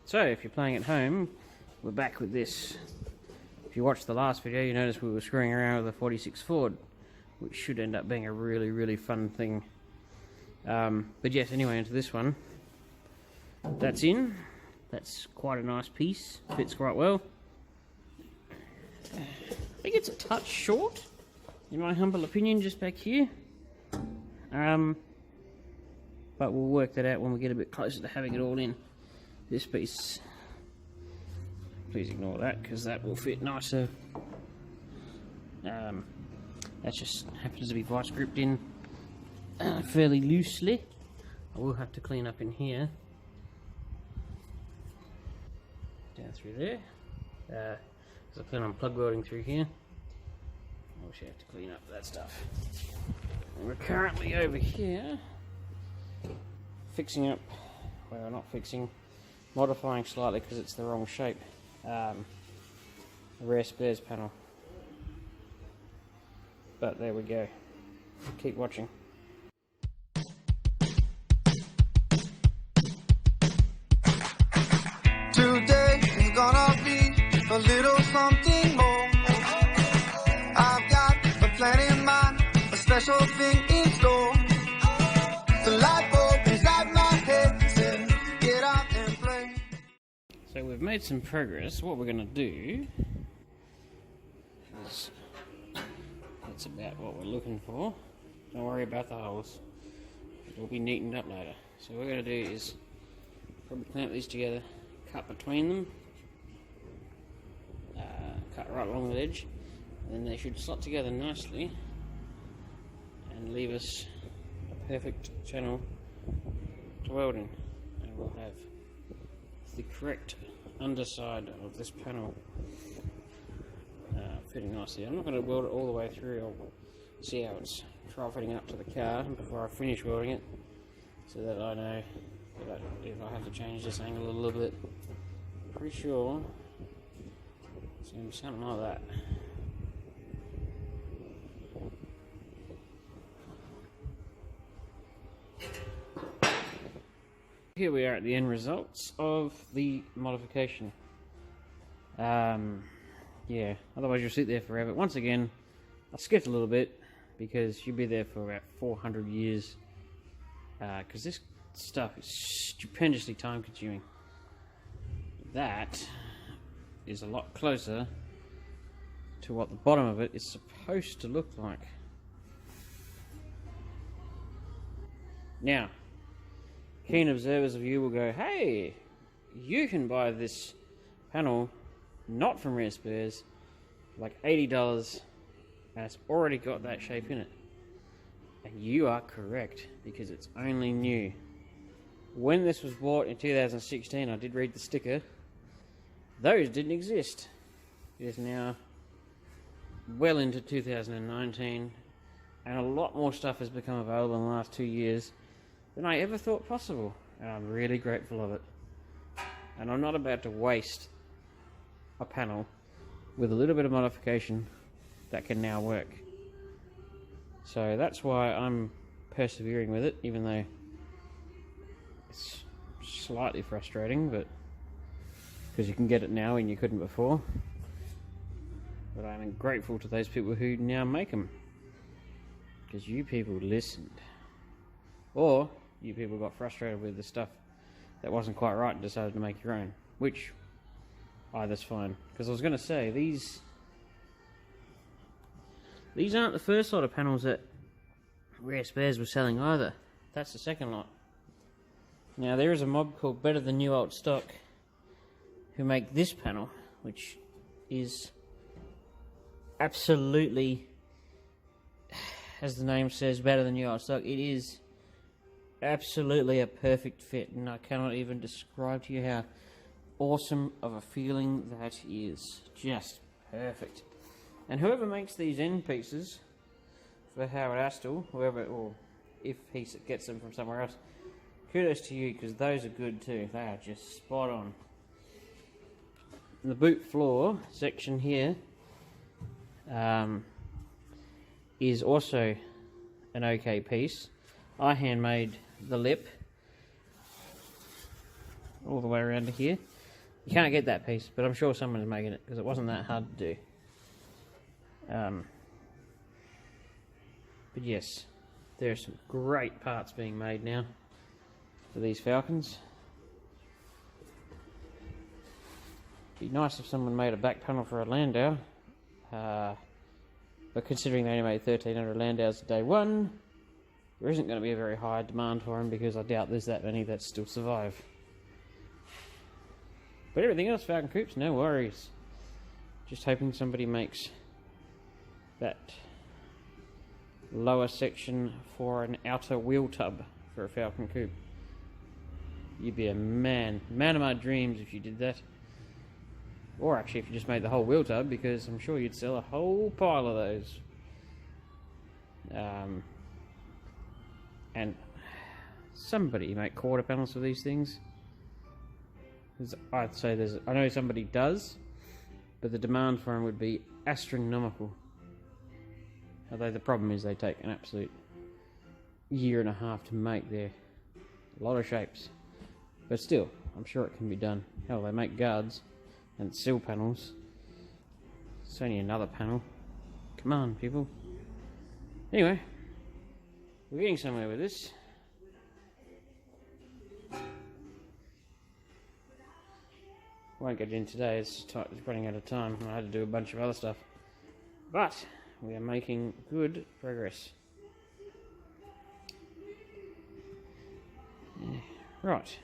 So if you're playing at home, we're back with this. If you watched the last video, you noticed we were screwing around with a 46 Ford, which should end up being a really fun thing. But yes, anyway, into this one. That's in. That's quite a nice piece. Fits quite well. I think it's a touch short, in my humble opinion, just back here. But we'll work that out when we get a bit closer to having it all in. This piece, please ignore that because that will fit nicer. That just happens to be vice gripped in fairly loosely. I will have to clean up in here, down through there, because I plan on plug welding through here. I wish I have to clean up that stuff. And we're currently over here fixing up, well, not fixing, modifying slightly because it's the wrong shape, the rear spares panel. But there we go. Keep watching. Today is gonna be a little something more. I've got a plan in mind, a special thing in store. The light bulb inside my head said, get out and play. So we've made some progress. What we're going to do is, that's about what we're looking for. Don't worry about the holes. It will be neatened up later. So what we're going to do is probably clamp these together, cut between them, cut right along the edge, and then they should slot together nicely and leave us a perfect channel to weld in. And we'll have the correct underside of this panel fitting nicely. I'm not going to weld it all the way through. I'll see how it's trial fitting up to the car before I finish welding it, so that I know that if I have to change this angle a little bit. Pretty sure it's going to be something like that. Here we are at the end results of the modification. Yeah, otherwise you'll sit there forever. Once again, I skipped a little bit because you'll be there for about 400 years, because this stuff is stupendously time consuming. That is a lot closer to what the bottom of it is supposed to look like. Now, keen observers of you will go, hey, you can buy this panel not from Rare Spares, like $80, and it's already got that shape in it. And you are correct, because it's only new. When this was bought in 2016, I did read the sticker, those didn't exist. It is now well into 2019, and a lot more stuff has become available in the last 2 years than I ever thought possible, and I'm really grateful of it. And I'm not about to waste a panel with a little bit of modification that can now work. So that's why I'm persevering with it, even though it's slightly frustrating, but because you can get it now and you couldn't before. But I'm grateful to those people who now make them, because you people listened, or you people got frustrated with the stuff that wasn't quite right and decided to make your own, which either's fine. Because I was going to say, these aren't the first lot of panels that Rare Spares were selling either. That's the second lot. Now there is a mob called Better Than New Old Stock who make this panel, which is absolutely, as the name says, better than new old stock. It is absolutely a perfect fit, and I cannot even describe to you how awesome of a feeling that is. Just perfect. And whoever makes these end pieces for Howard Astle, whoever, or if he gets them from somewhere else, kudos to you, because those are good too. They are just spot on. And the boot floor section here is also an okay piece. I handmade the lip all the way around to here. You can't get that piece, but I'm sure someone's making it because it wasn't that hard to do. But yes, there are some great parts being made now for these Falcons. Be nice if someone made a back panel for a Landau, but considering they only made 1,300 Landaus day one, there isn't going to be a very high demand for them because I doubt there's that many that still survive. But everything else, Falcon Coupes, no worries. Just hoping somebody makes that lower section for an outer wheel tub for a Falcon Coupe. You'd be a man of my dreams if you did that. Or actually if you just made the whole wheel tub, because I'm sure you'd sell a whole pile of those. And somebody make quarter panels for these things. I'd say I know somebody does, but the demand for them would be astronomical. Although the problem is they take an absolute year and a half to make. They're a lot of shapes. But still, I'm sure it can be done. Hell, they make guards and sill panels. It's only another panel. Come on, people. Anyway, we're getting somewhere with this. Won't get in today, it's running out of time. I had to do a bunch of other stuff. But we are making good progress. Yeah. Right.